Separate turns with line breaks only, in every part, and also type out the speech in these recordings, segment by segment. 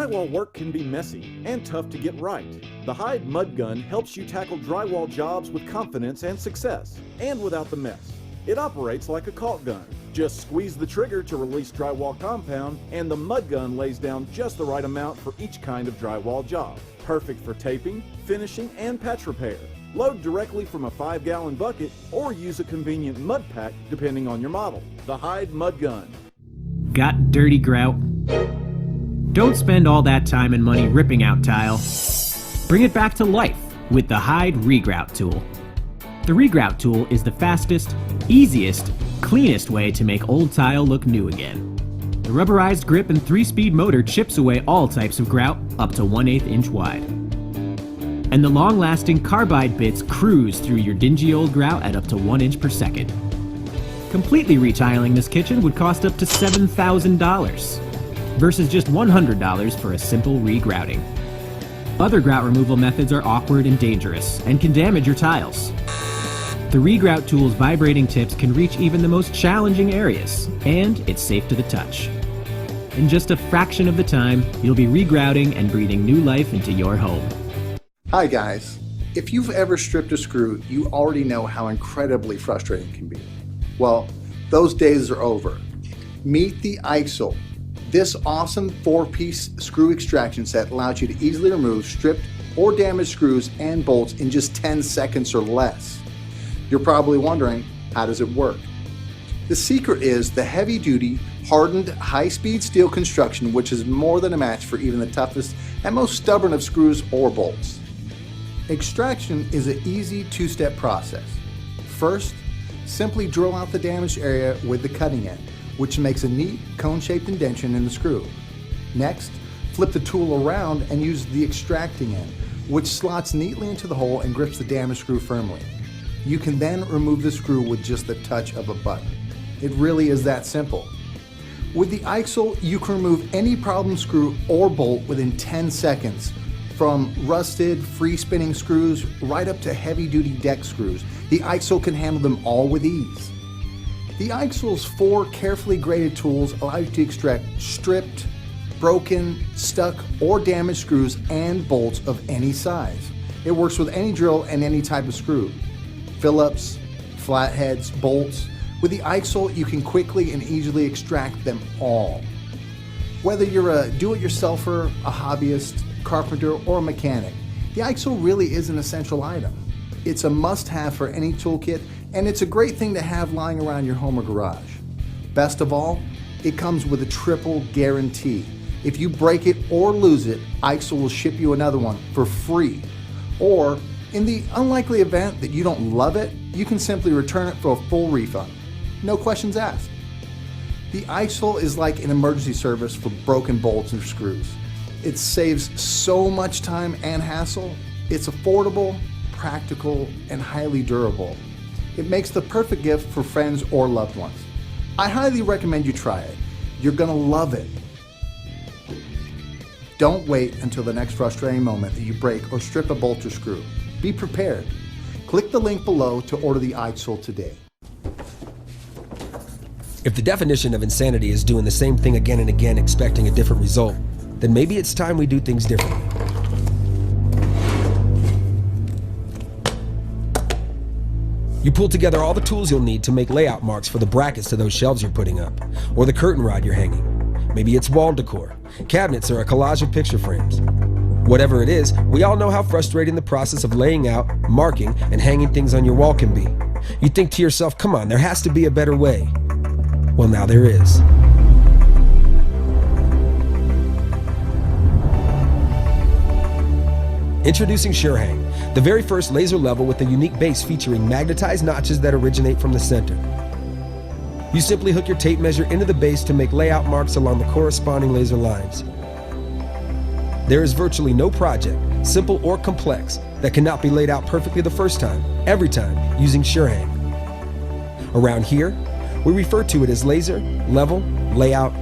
Drywall work can be messy and tough to get right. The Hyde Mud Gun helps you tackle drywall jobs with confidence and success, and without the mess. It operates like a caulk gun. Just squeeze the trigger to release drywall compound, and the Mud Gun lays down just the right amount for each kind of drywall job. Perfect for taping, finishing, and patch repair. Load directly from a 5-gallon bucket or use a convenient mud pack depending on your model. The Hyde Mud Gun.
Got dirty grout? Don't spend all that time and money ripping out tile. Bring it back to life with the Hyde Regrout Tool. The Regrout Tool is the fastest, easiest, cleanest way to make old tile look new again. The rubberized grip and 3-speed motor chips away all types of grout up to 1/8 inch wide. And the long-lasting carbide bits cruise through your dingy old grout at up to 1 inch per second. Completely retiling this kitchen would cost up to $7,000 versus just $100 for a simple regrouting. Other grout removal methods are awkward and dangerous and can damage your tiles. The Regrout Tool's vibrating tips can reach even the most challenging areas, and it's safe to the touch. In just a fraction of the time, you'll be regrouting and breathing new life into your home.
Hi guys. If you've ever stripped a screw, you already know how incredibly frustrating it can be. Well, those days are over. Meet the IXL. This awesome 4-piece screw extraction set allows you to easily remove stripped or damaged screws and bolts in just 10 seconds or less. You're probably wondering, how does it work? The secret is the heavy-duty, hardened, high-speed steel construction, which is more than a match for even the toughest and most stubborn of screws or bolts. Extraction is an easy 2-step process. First, simply drill out the damaged area with the cutting end, which makes a neat cone-shaped indentation in the screw. Next, flip the tool around and use the extracting end, which slots neatly into the hole and grips the damaged screw firmly. You can then remove the screw with just the touch of a button. It really is that simple. With the IXL, you can remove any problem screw or bolt within 10 seconds, from rusted, free-spinning screws right up to heavy-duty deck screws. The IXL can handle them all with ease. The IXL's 4 carefully graded tools allow you to extract stripped, broken, stuck, or damaged screws and bolts of any size. It works with any drill and any type of screw. Phillips, flatheads, bolts. With the IXL, you can quickly and easily extract them all. Whether you're a do-it-yourselfer, a hobbyist, carpenter, or a mechanic, the IXL really is an essential item. It's a must-have for any toolkit, and it's a great thing to have lying around your home or garage. Best of all, it comes with a triple guarantee. If you break it or lose it, IXL will ship you another one for free. Or, in the unlikely event that you don't love it, you can simply return it for a full refund. No questions asked. The IXL is like an emergency service for broken bolts and screws. It saves so much time and hassle. It's affordable, practical, and highly durable. It makes the perfect gift for friends or loved ones. I highly recommend you try it. You're gonna love it. Don't wait until the next frustrating moment that you break or strip a bolt or screw. Be prepared. Click the link below to order the IXL today.
If the definition of insanity is doing the same thing again and again expecting a different result, then maybe it's time we do things differently. You pull together all the tools you'll need to make layout marks for the brackets to those shelves you're putting up, or the curtain rod you're hanging. Maybe it's wall decor, cabinets, or a collage of picture frames. Whatever it is, we all know how frustrating the process of laying out, marking, and hanging things on your wall can be. You think to yourself, come on, there has to be a better way. Well, now there is. Introducing SureHang, the very first laser level with a unique base featuring magnetized notches that originate from the center. You simply hook your tape measure into the base to make layout marks along the corresponding laser lines. There is virtually no project, simple or complex, that cannot be laid out perfectly the first time, every time, using SureHang. Around here, we refer to it as laser, level, layout,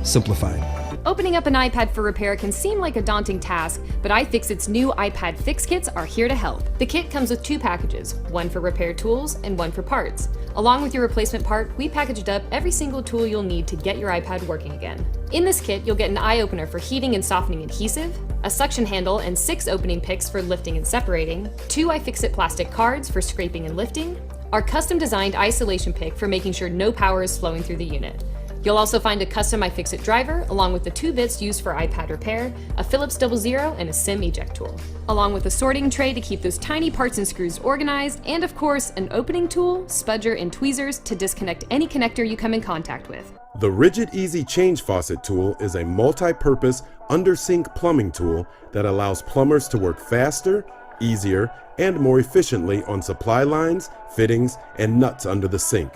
simplified.
Opening up an iPad for repair can seem like a daunting task, but iFixit's new iPad Fix Kits are here to help. The kit comes with 2 packages, one for repair tools and one for parts. Along with your replacement part, we packaged up every single tool you'll need to get your iPad working again. In this kit, you'll get an eye opener for heating and softening adhesive, a suction handle and 6 opening picks for lifting and separating, 2 iFixit plastic cards for scraping and lifting, our custom designed isolation pick for making sure no power is flowing through the unit. You'll also find a custom iFixit driver, along with the 2 bits used for iPad repair, a Phillips 00 and a SIM eject tool, along with a sorting tray to keep those tiny parts and screws organized, and of course, an opening tool, spudger, and tweezers to disconnect any connector you come in contact with.
The Rigid Easy Change Faucet tool is a multi-purpose under-sink plumbing tool that allows plumbers to work faster, easier, and more efficiently on supply lines, fittings, and nuts under the sink.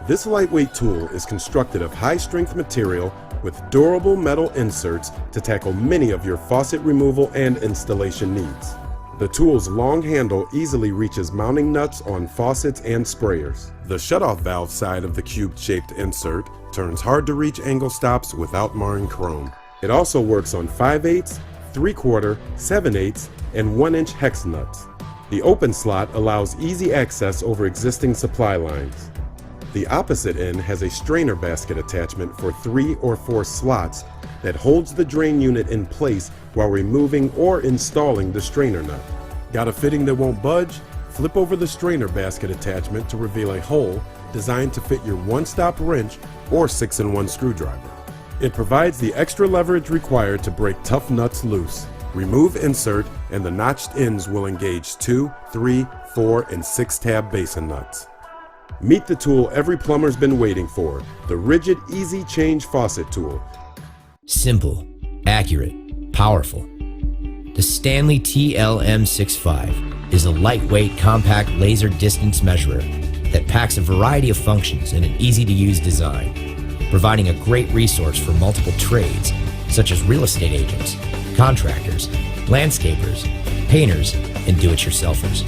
This lightweight tool is constructed of high-strength material with durable metal inserts to tackle many of your faucet removal and installation needs. The tool's long handle easily reaches mounting nuts on faucets and sprayers. The shutoff valve side of the cube-shaped insert turns hard-to-reach angle stops without marring chrome. It also works on 5/8, 3/4, 7/8, and 1-inch hex nuts. The open slot allows easy access over existing supply lines. The opposite end has a strainer basket attachment for 3 or 4 slots that holds the drain unit in place while removing or installing the strainer nut. Got a fitting that won't budge? Flip over the strainer basket attachment to reveal a hole designed to fit your one-stop wrench or 6-in-1 screwdriver. It provides the extra leverage required to break tough nuts loose. Remove insert and the notched ends will engage 2, 3, 4, and 6-tab basin nuts. Meet the tool every plumber's been waiting for, the Rigid Easy Change Faucet tool.
Simple, accurate, powerful. The Stanley TL-M65 is a lightweight, compact laser distance measurer that packs a variety of functions in an easy-to-use design, providing a great resource for multiple trades, such as real estate agents, contractors, landscapers, painters, and do-it-yourselfers.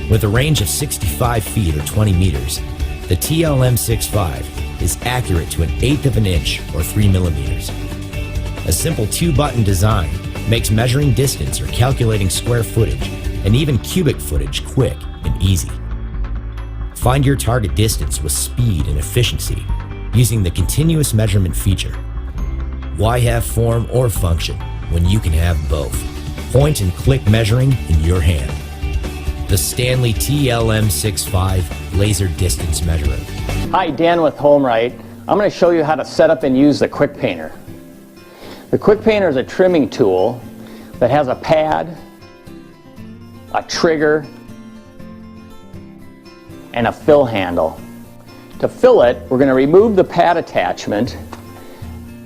With a range of 65 feet or 20 meters, the TL-M65 is accurate to 1/8 of an inch or 3 millimeters. A simple 2-button design makes measuring distance or calculating square footage and even cubic footage quick and easy. Find your target distance with speed and efficiency using the continuous measurement feature. Why have form or function when you can have both? Point and click measuring in your hand. The Stanley TL-M65 Laser Distance Measurer.
Hi, Dan with HomeRight. I'm going to show you how to set up and use the Quick Painter. The Quick Painter is a trimming tool that has a pad, a trigger, and a fill handle. To fill it, we're going to remove the pad attachment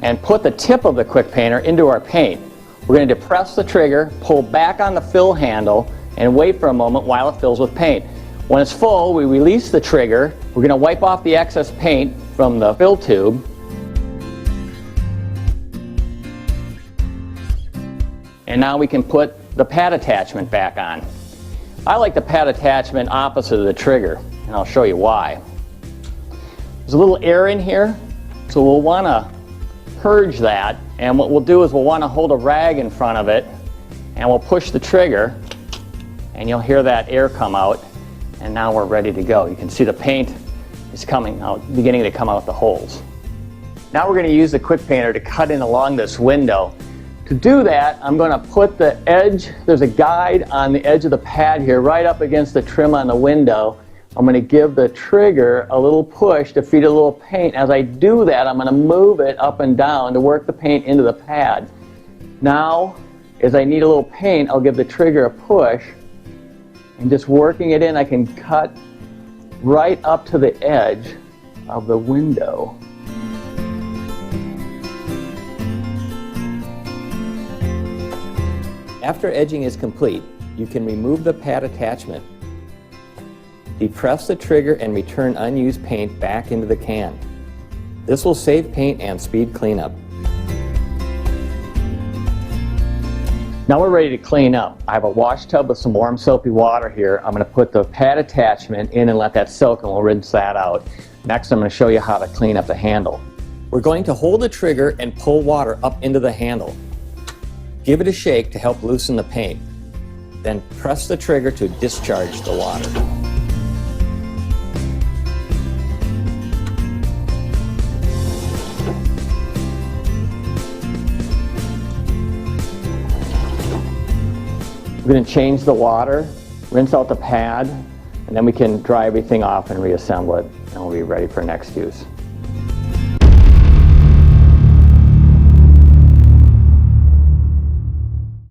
and put the tip of the Quick Painter into our paint. We're going to depress the trigger, pull back on the fill handle, and wait for a moment while it fills with paint. When it's full, we release the trigger. We're going to wipe off the excess paint from the fill tube. And now we can put the pad attachment back on. I like the pad attachment opposite of the trigger, and I'll show you why. There's a little air in here, so we'll want to purge that, and what we'll do is we'll want to hold a rag in front of it, and we'll push the trigger, and you'll hear that air come out, and now we're ready to go. You can see the paint is coming out, beginning to come out the holes. Now we're going to use the Quick Painter to cut in along this window. To do that, I'm going to put the edge, there's a guide on the edge of the pad here, right up against the trim on the window. I'm going to give the trigger a little push to feed a little paint. As I do that, I'm going to move it up and down to work the paint into the pad. Now, as I need a little paint, I'll give the trigger a push, and just working it in, I can cut right up to the edge of the window. After edging is complete, you can remove the pad attachment, depress the trigger, and return unused paint back into the can. This will save paint and speed cleanup. Now we're ready to clean up. I have a wash tub with some warm soapy water here. I'm going to put the pad attachment in and let that soak, and we'll rinse that out. Next, I'm going to show you how to clean up the handle. We're going to hold the trigger and pull water up into the handle. Give it a shake to help loosen the paint. Then press the trigger to discharge the water. We're going to change the water, rinse out the pad, and then we can dry everything off and reassemble it, and we'll be ready for next use.